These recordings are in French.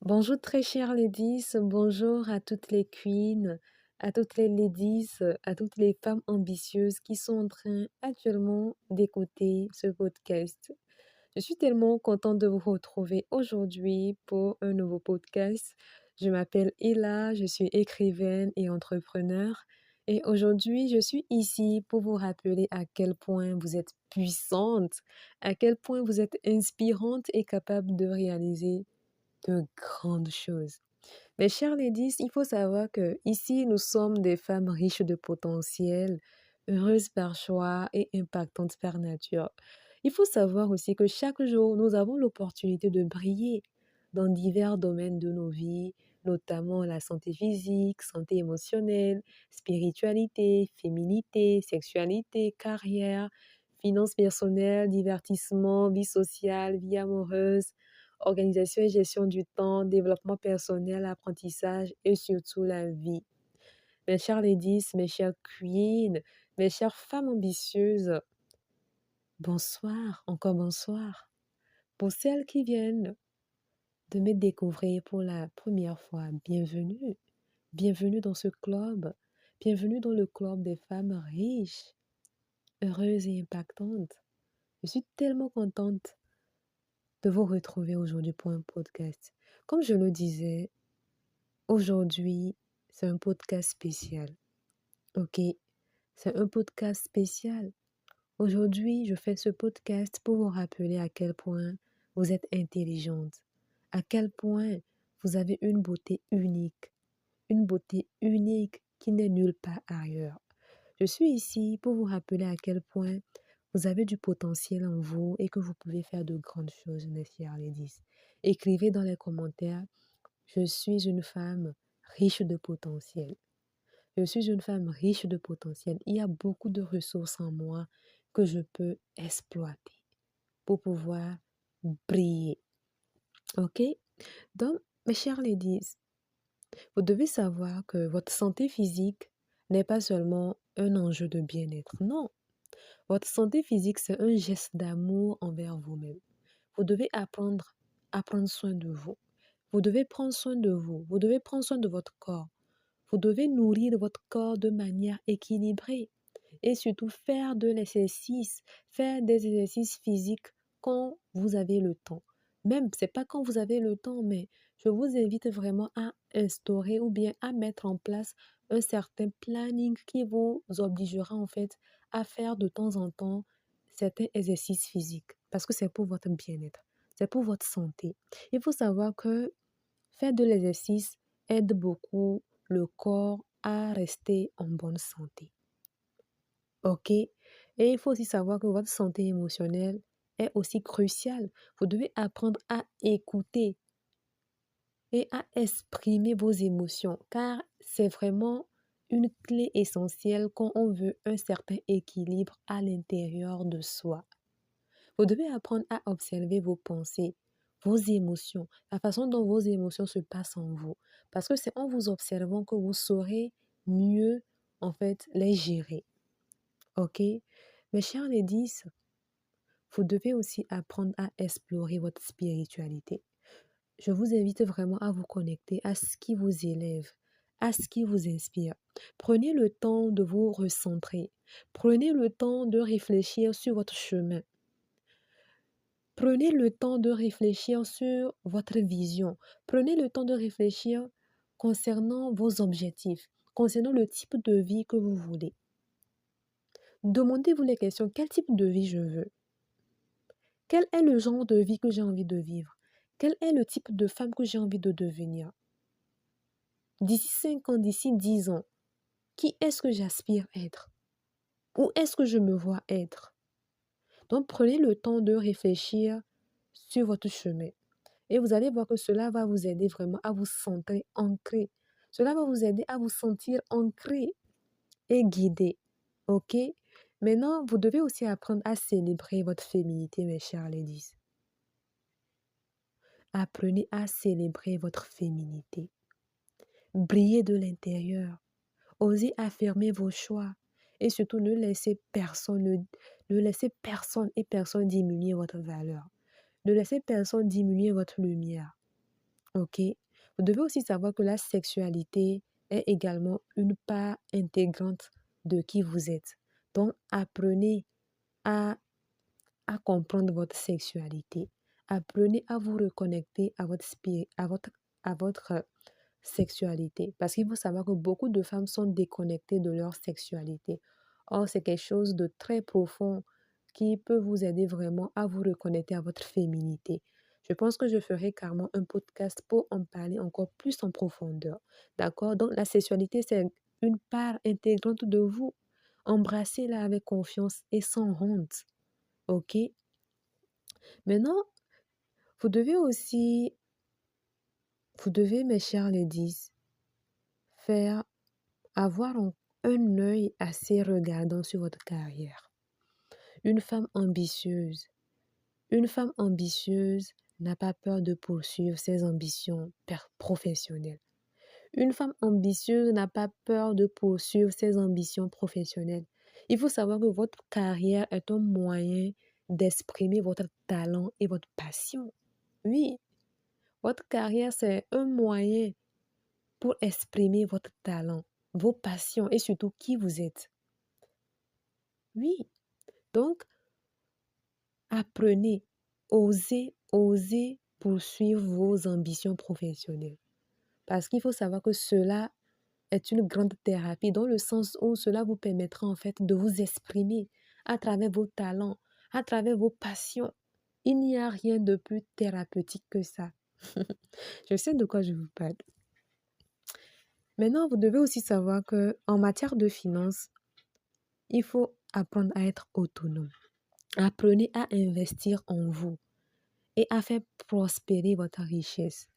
Bonjour très chères ladies, bonjour à toutes les queens, à toutes les ladies, à toutes les femmes ambitieuses qui sont en train actuellement d'écouter ce podcast. Je suis tellement contente de vous retrouver aujourd'hui pour un nouveau podcast. Je m'appelle Ella, je suis écrivaine et entrepreneur. Et aujourd'hui, je suis ici pour vous rappeler à quel point vous êtes puissante, à quel point vous êtes inspirante et capable de réaliser de grandes choses. Mes chers ladies, il faut savoir que ici, nous sommes des femmes riches de potentiel, heureuses par choix et impactantes par nature. Il faut savoir aussi que chaque jour, nous avons l'opportunité de briller dans divers domaines de nos vies, notamment la santé physique, santé émotionnelle, spiritualité, féminité, sexualité, carrière, finances personnelles, divertissement, vie sociale, vie amoureuse, organisation et gestion du temps, développement personnel, apprentissage et surtout la vie. Mes chers ladies, mes chères queens, mes chères femmes ambitieuses, bonsoir, encore bonsoir. Pour celles qui viennent de me découvrir pour la première fois, bienvenue. Bienvenue dans ce club. Bienvenue dans le club des femmes riches, heureuses et impactantes. Je suis tellement contente de vous retrouver aujourd'hui pour un podcast. Comme je le disais, aujourd'hui, c'est un podcast spécial. Ok, c'est un podcast spécial. Aujourd'hui, je fais ce podcast pour vous rappeler à quel point vous êtes intelligente, à quel point vous avez une beauté unique qui n'est nulle part ailleurs. Je suis ici pour vous rappeler à quel point vous avez du potentiel en vous et que vous pouvez faire de grandes choses, mes chers ladies. Écrivez dans les commentaires, je suis une femme riche de potentiel. Je suis une femme riche de potentiel. Il y a beaucoup de ressources en moi que je peux exploiter pour pouvoir briller. OK? Donc, mes chers ladies, vous devez savoir que votre santé physique n'est pas seulement un enjeu de bien-être. Non, votre santé physique, c'est un geste d'amour envers vous-même. Vous devez apprendre à prendre soin de vous. Vous devez prendre soin de vous. Vous devez prendre soin de votre corps. Vous devez nourrir votre corps de manière équilibrée et surtout faire de l'exercice, faire des exercices physiques quand vous avez le temps. Même, c'est pas quand vous avez le temps, mais je vous invite vraiment à instaurer ou bien à mettre en place un certain planning qui vous obligera en fait à faire de temps en temps certains exercices physiques parce que c'est pour votre bien-être, c'est pour votre santé. Il faut savoir que faire de l'exercice aide beaucoup le corps à rester en bonne santé. OK? Et il faut aussi savoir que votre santé émotionnelle est aussi cruciale. Vous devez apprendre à écouter et à exprimer vos émotions, car c'est vraiment une clé essentielle quand on veut un certain équilibre à l'intérieur de soi. Vous devez apprendre à observer vos pensées, vos émotions, la façon dont vos émotions se passent en vous. Parce que c'est en vous observant que vous saurez mieux, en fait, les gérer. OK? Mes chers ladies, vous devez aussi apprendre à explorer votre spiritualité. Je vous invite vraiment à vous connecter à ce qui vous élève, à ce qui vous inspire. Prenez le temps de vous recentrer. Prenez le temps de réfléchir sur votre chemin. Prenez le temps de réfléchir sur votre vision. Prenez le temps de réfléchir concernant vos objectifs, concernant le type de vie que vous voulez. Demandez-vous les questions, quel type de vie je veux? Quel est le genre de vie que j'ai envie de vivre? Quel est le type de femme que j'ai envie de devenir? D'ici 5 ans, d'ici 10 ans, qui est-ce que j'aspire être? Où est-ce que je me vois être? Donc, prenez le temps de réfléchir sur votre chemin. Et vous allez voir que cela va vous aider vraiment à vous sentir ancré. Cela va vous aider à vous sentir ancré et guidé. OK? Maintenant, vous devez aussi apprendre à célébrer votre féminité, mes chers ladies. Apprenez à célébrer votre féminité. Brillez de l'intérieur. Osez affirmer vos choix. Et surtout, ne laissez personne et personne diminuer votre valeur. Ne laissez personne diminuer votre lumière. ok? Vous devez aussi savoir que la sexualité est également une part intégrante de qui vous êtes. Donc, apprenez à, à comprendre votre sexualité. Apprenez à vous reconnecter à votre à votre sexualité. Parce qu'il faut savoir que beaucoup de femmes sont déconnectées de leur sexualité. Or, c'est quelque chose de très profond qui peut vous aider vraiment à vous reconnecter à votre féminité. Je pense que je ferai carrément un podcast pour en parler encore plus en profondeur. D'accord? Donc, la sexualité, c'est une part intégrante de vous. Embrassez-la avec confiance et sans honte. OK? Maintenant, vous devez aussi, vous devez, mes chers ladies, faire avoir un œil assez regardant sur votre carrière. Une femme ambitieuse. Une femme ambitieuse n'a pas peur de poursuivre ses ambitions professionnelles. Une femme ambitieuse n'a pas peur de poursuivre ses ambitions professionnelles. Il faut savoir que votre carrière est un moyen d'exprimer votre talent et votre passion. Oui, votre carrière, c'est un moyen pour exprimer votre talent, vos passions et surtout qui vous êtes. Oui, donc apprenez, osez poursuivre vos ambitions professionnelles. Parce qu'il faut savoir que cela est une grande thérapie dans le sens où cela vous permettra en fait de vous exprimer à travers vos talents, à travers vos passions. Il n'y a rien de plus thérapeutique que ça. Je sais de quoi je vous parle. Maintenant, vous devez aussi savoir que en matière de finances, il faut apprendre à être autonome. Apprenez à investir en vous et à faire prospérer votre richesse.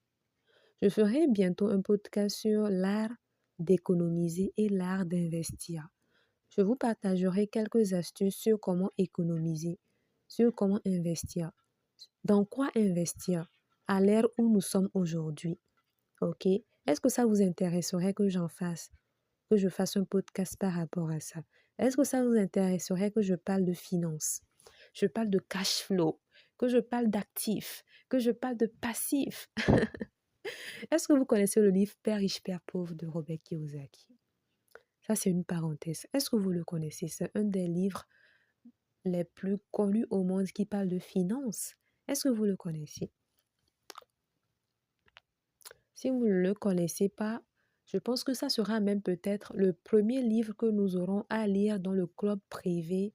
Je ferai bientôt un podcast sur l'art d'économiser et l'art d'investir. Je vous partagerai quelques astuces sur comment économiser, sur comment investir, dans quoi investir à l'ère où nous sommes aujourd'hui. OK? Est-ce que ça vous intéresserait que que je fasse un podcast par rapport à ça? Est-ce que ça vous intéresserait que je parle de finances? Je parle de cash flow, que je parle d'actifs, que je parle de passifs. Est-ce que vous connaissez le livre Père riche, Père pauvre de Robert Kiyosaki? Ça, c'est une parenthèse. Est-ce que vous le connaissez? C'est un des livres les plus connus au monde qui parle de finances. Est-ce que vous le connaissez? Si vous ne le connaissez pas, je pense que ça sera même peut-être le premier livre que nous aurons à lire dans le club privé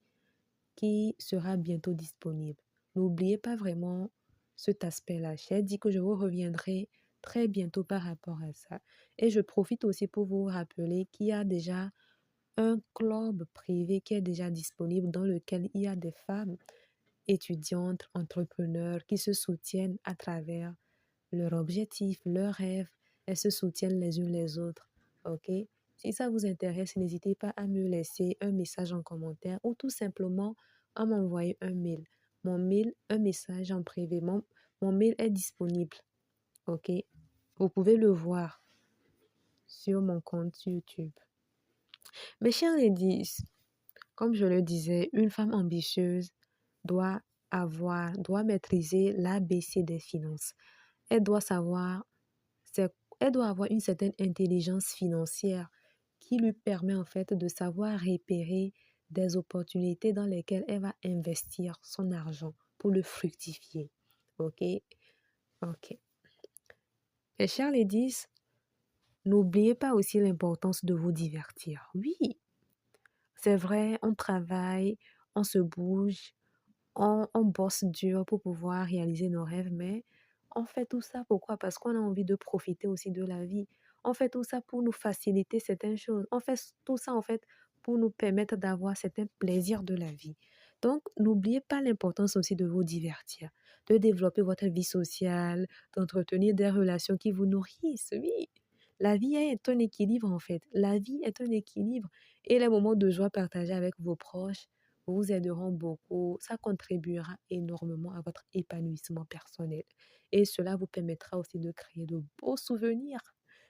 qui sera bientôt disponible. N'oubliez pas vraiment cet aspect-là. J'ai dit que je vous reviendrai très bientôt par rapport à ça. Et je profite aussi pour vous rappeler qu'il y a déjà un club privé qui est déjà disponible dans lequel il y a des femmes étudiantes, entrepreneurs qui se soutiennent à travers leurs objectifs, leurs rêves. Elles se soutiennent les unes les autres. OK? Si ça vous intéresse, n'hésitez pas à me laisser un message en commentaire ou tout simplement à m'envoyer un mail. Mon mail, un message en privé. Mon mail est disponible. OK? Vous pouvez le voir sur mon compte YouTube. Mes chers ladies, comme je le disais, une femme ambitieuse doit maîtriser l'ABC des finances. Elle doit savoir, elle doit avoir une certaine intelligence financière qui lui permet en fait de savoir repérer des opportunités dans lesquelles elle va investir son argent pour le fructifier. OK? OK. Et chers ladies, n'oubliez pas aussi l'importance de vous divertir. Oui, c'est vrai, on travaille, on se bouge, on bosse dur pour pouvoir réaliser nos rêves, mais on fait tout ça pourquoi? Parce qu'on a envie de profiter aussi de la vie. On fait tout ça pour nous faciliter certaines choses. On fait tout ça en fait pour nous permettre d'avoir certains plaisirs de la vie. Donc, n'oubliez pas l'importance aussi de vous divertir, de développer votre vie sociale, d'entretenir des relations qui vous nourrissent. Oui, la vie est un équilibre en fait. La vie est un équilibre. Et les moments de joie partagés avec vos proches vous aideront beaucoup. Ça contribuera énormément à votre épanouissement personnel. Et cela vous permettra aussi de créer de beaux souvenirs.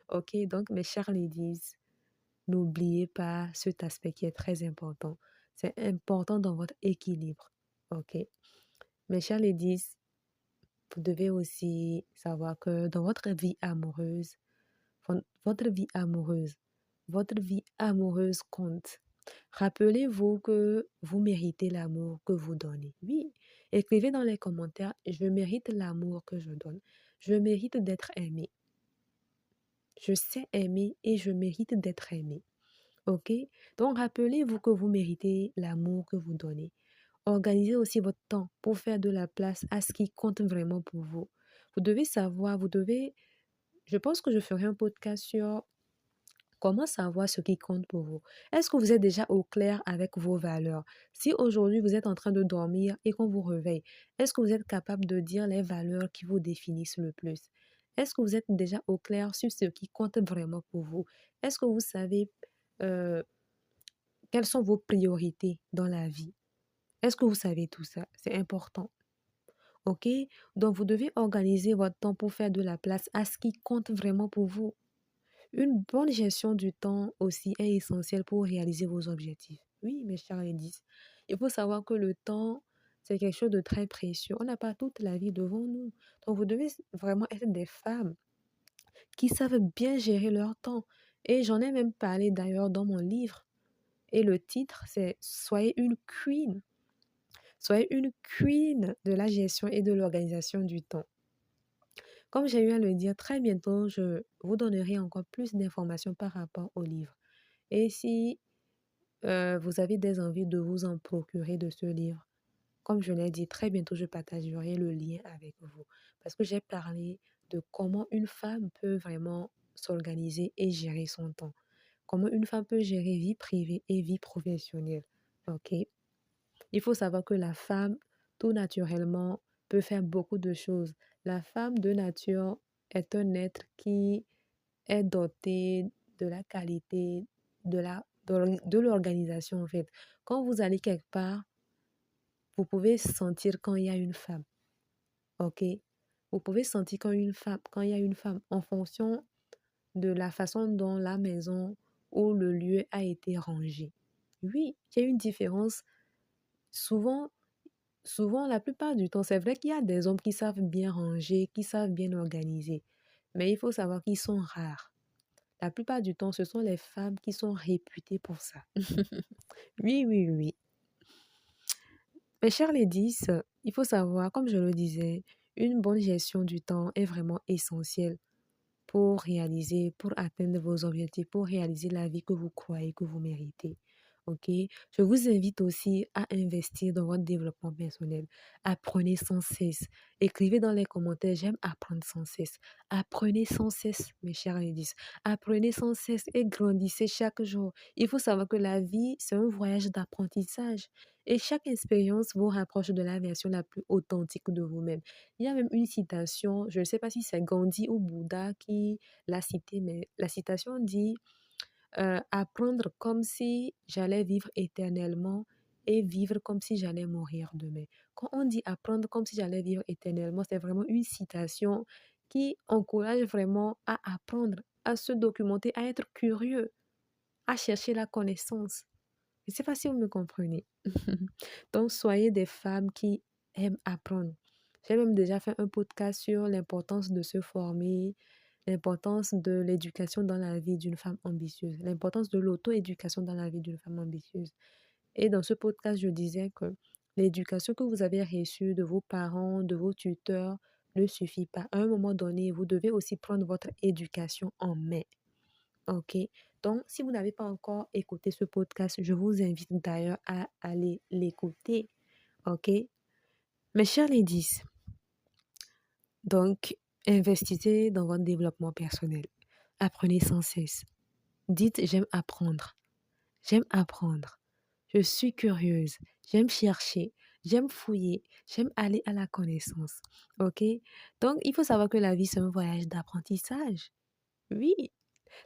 OK? Donc, mes chers ladies, n'oubliez pas cet aspect qui est très important. C'est important dans votre équilibre. OK? Mes chers ladies, Vous devez aussi savoir que dans votre vie amoureuse, votre vie amoureuse compte. Rappelez-vous que vous méritez l'amour que vous donnez. Oui, écrivez dans les commentaires, je mérite l'amour que je donne. Je mérite d'être aimé. Je sais aimer et je mérite d'être aimé. OK? Donc, rappelez-vous que vous méritez l'amour que vous donnez. Organisez aussi votre temps pour faire de la place à ce qui compte vraiment pour vous. Vous devez savoir, je pense que je ferai un podcast sur comment savoir ce qui compte pour vous. Est-ce que vous êtes déjà au clair avec vos valeurs? Si aujourd'hui vous êtes en train de dormir et qu'on vous réveille, est-ce que vous êtes capable de dire les valeurs qui vous définissent le plus? Est-ce que vous êtes déjà au clair sur ce qui compte vraiment pour vous? Est-ce que vous savez euh, quelles sont vos priorités dans la vie? Est-ce que vous savez tout ça? C'est important. OK? Donc, vous devez organiser votre temps pour faire de la place à ce qui compte vraiment pour vous. Une bonne gestion du temps aussi est essentielle pour réaliser vos objectifs. Oui, mes chers ladies, il faut savoir que le temps, c'est quelque chose de très précieux. On n'a pas toute la vie devant nous. Donc, vous devez vraiment être des femmes qui savent bien gérer leur temps. Et j'en ai même parlé d'ailleurs dans mon livre. Et le titre, c'est Soyez une queen. Soyez une queen de la gestion et de l'organisation du temps. Comme j'ai eu à le dire, très bientôt, je vous donnerai encore plus d'informations par rapport au livre. Et si vous avez des envies de vous en procurer de ce livre, comme je l'ai dit, très bientôt, je partagerai le lien avec vous. Parce que j'ai parlé de comment une femme peut vraiment s'organiser et gérer son temps. Comment une femme peut gérer vie privée et vie professionnelle. OK? Il faut savoir que la femme, tout naturellement, peut faire beaucoup de choses. La femme de nature est un être qui est doté de la qualité, de l'organisation en fait. Quand vous allez quelque part, vous pouvez sentir quand il y a une femme, ok? Vous pouvez sentir quand il y a une femme en fonction de la façon dont la maison ou le lieu a été rangé. Oui, il y a une différence. Souvent, souvent, la plupart du temps, c'est vrai qu'il y a des hommes qui savent bien ranger, qui savent bien organiser, mais il faut savoir qu'ils sont rares. La plupart du temps, ce sont les femmes qui sont réputées pour ça. Oui, oui, oui. Mes chers ladies, il faut savoir, comme je le disais, une bonne gestion du temps est vraiment essentielle pour réaliser, pour atteindre vos objectifs, pour réaliser la vie que vous croyez que vous méritez. OK? Je vous invite aussi à investir dans votre développement personnel. Apprenez sans cesse. Écrivez dans les commentaires, j'aime apprendre sans cesse. Apprenez sans cesse, mes chers ladies. Apprenez sans cesse et grandissez chaque jour. Il faut savoir que la vie, c'est un voyage d'apprentissage. Et chaque expérience vous rapproche de la version la plus authentique de vous-même. Il y a même une citation, je ne sais pas si c'est Gandhi ou Bouddha qui l'a citée, mais la citation dit apprendre comme si j'allais vivre éternellement et vivre comme si j'allais mourir demain. Quand on dit apprendre comme si j'allais vivre éternellement, c'est vraiment une citation qui encourage vraiment à apprendre, à se documenter, à être curieux, à chercher la connaissance. Je ne sais pas si vous me comprenez. Donc, soyez des femmes qui aiment apprendre. J'ai même déjà fait un podcast sur l'importance de se former, l'importance de l'éducation dans la vie d'une femme ambitieuse, l'importance de l'auto-éducation dans la vie d'une femme ambitieuse. Et dans ce podcast, je disais que l'éducation que vous avez reçue de vos parents, de vos tuteurs, ne suffit pas. À un moment donné, vous devez aussi prendre votre éducation en main. OK? Donc, si vous n'avez pas encore écouté ce podcast, je vous invite d'ailleurs à aller l'écouter. OK? Mes chers ladies, donc, investissez dans votre développement personnel. Apprenez sans cesse. Dites, j'aime apprendre. J'aime apprendre. Je suis curieuse. J'aime chercher. J'aime fouiller. J'aime aller à la connaissance. OK? Donc, il faut savoir que la vie, c'est un voyage d'apprentissage. Oui,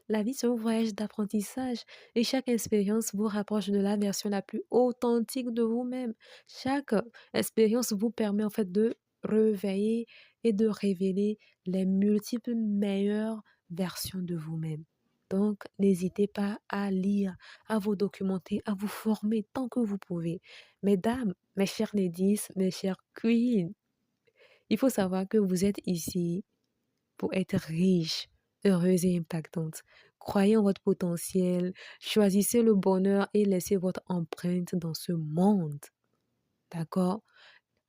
la vie, c'est un voyage d'apprentissage et chaque expérience vous rapproche de la version la plus authentique de vous-même. Chaque expérience vous permet en fait de réveiller et de révéler les multiples meilleures versions de vous-même. Donc, n'hésitez pas à lire, à vous documenter, à vous former tant que vous pouvez. Mesdames, mes chères ladies, mes chères queens, Il faut savoir que vous êtes ici pour être riche, heureuse et impactante. Croyez en votre potentiel, choisissez le bonheur et laissez votre empreinte dans ce monde. D'accord?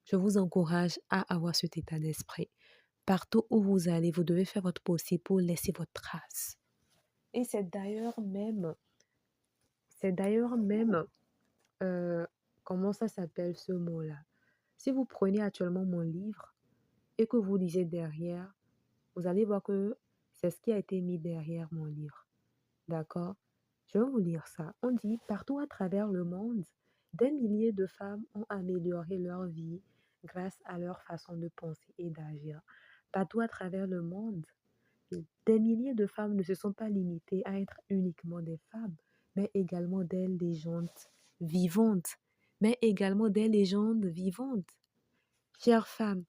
Je vous encourage à avoir cet état d'esprit. Partout où vous allez, vous devez faire votre possible pour laisser votre trace. Et c'est d'ailleurs même, comment ça s'appelle ce mot-là? Si vous prenez actuellement mon livre et que vous lisez derrière, vous allez voir que c'est ce qui a été mis derrière mon livre. D'accord? Je vais vous lire ça. On dit, partout à travers le monde, des milliers de femmes ont amélioré leur vie grâce à leur façon de penser et d'agir. Partout à travers le monde, des milliers de femmes ne se sont pas limitées à être uniquement des femmes, mais également des légendes vivantes. Mais également des légendes vivantes. Chères femmes,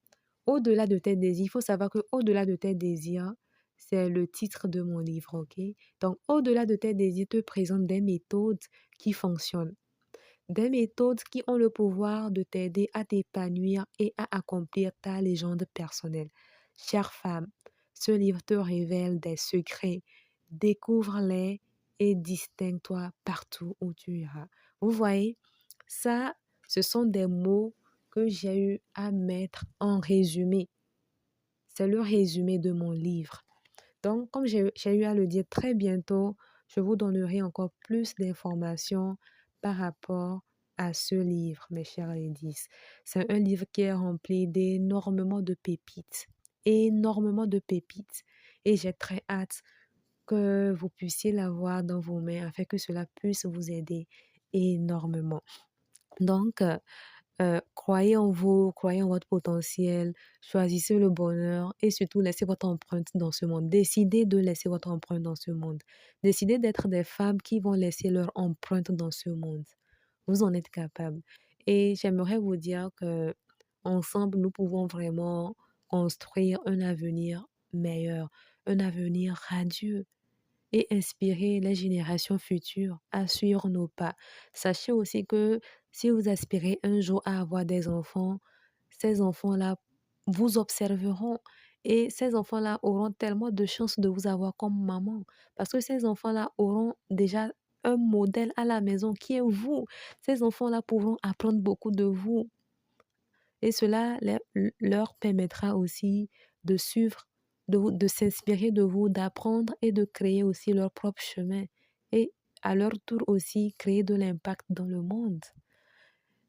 au-delà de tes désirs, il faut savoir que au-delà de tes désirs, c'est le titre de mon livre, ok? Donc, au-delà de tes désirs, te présente des méthodes qui fonctionnent. Des méthodes qui ont le pouvoir de t'aider à t'épanouir et à accomplir ta légende personnelle. Chère femme, ce livre te révèle des secrets. Découvre-les et distingue-toi partout où tu iras. Vous voyez, ça, ce sont des mots que j'ai eu à mettre en résumé. C'est le résumé de mon livre. Donc, comme j'ai eu à le dire très bientôt, je vous donnerai encore plus d'informations par rapport à ce livre, mes chers ladies. C'est un livre qui est rempli d'énormément de pépites, énormément de pépites. Et j'ai très hâte que vous puissiez l'avoir dans vos mains afin que cela puisse vous aider énormément. Donc, croyez en vous, croyez en votre potentiel, choisissez le bonheur et surtout laissez votre empreinte dans ce monde. Décidez de laisser votre empreinte dans ce monde. Décidez d'être des femmes qui vont laisser leur empreinte dans ce monde. Vous en êtes capable. Et j'aimerais vous dire que ensemble, nous pouvons vraiment construire un avenir meilleur, un avenir radieux et inspirer les générations futures à suivre nos pas. Sachez aussi que si vous aspirez un jour à avoir des enfants, ces enfants-là vous observeront et ces enfants-là auront tellement de chance de vous avoir comme maman parce que ces enfants-là auront déjà un modèle à la maison qui est vous. Ces enfants-là pourront apprendre beaucoup de vous et cela leur permettra aussi de suivre, de s'inspirer de vous, d'apprendre et de créer aussi leur propre chemin. Et à leur tour aussi créer de l'impact dans le monde.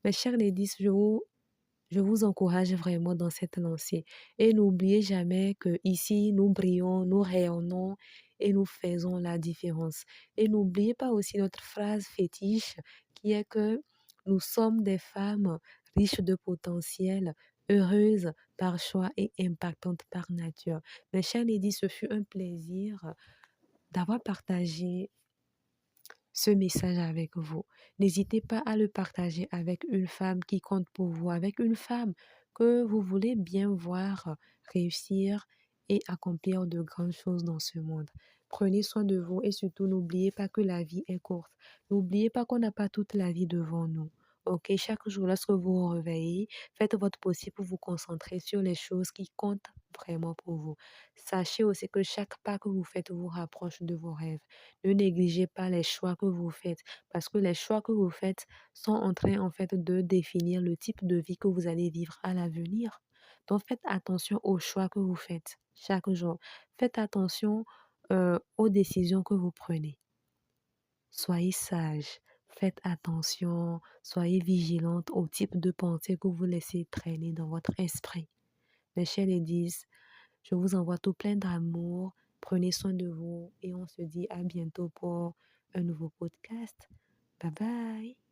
Mes chers ladies, je vous encourage vraiment dans cette lancée. Et n'oubliez jamais que ici, nous brillons, nous rayonnons et nous faisons la différence. Et n'oubliez pas aussi notre phrase fétiche qui est que nous sommes des femmes riches de potentiel, heureuses par choix et impactantes par nature. Mes chers ladies, ce fut un plaisir d'avoir partagé ce message avec vous. N'hésitez pas à le partager avec une femme qui compte pour vous, avec une femme que vous voulez bien voir réussir et accomplir de grandes choses dans ce monde. Prenez soin de vous et surtout n'oubliez pas que la vie est courte. N'oubliez pas qu'on n'a pas toute la vie devant nous. Ok, chaque jour, lorsque vous vous réveillez, faites votre possible pour vous concentrer sur les choses qui comptent vraiment pour vous. Sachez aussi que chaque pas que vous faites vous rapproche de vos rêves. Ne négligez pas les choix que vous faites parce que les choix que vous faites sont en train en fait de définir le type de vie que vous allez vivre à l'avenir. Donc faites attention aux choix que vous faites chaque jour. Faites attention aux décisions que vous prenez. Soyez sage. Faites attention. Soyez vigilante au type de pensée que vous laissez traîner dans votre esprit. Mes chers ladies, je vous envoie tout plein d'amour. Prenez soin de vous et on se dit à bientôt pour un nouveau podcast. Bye bye.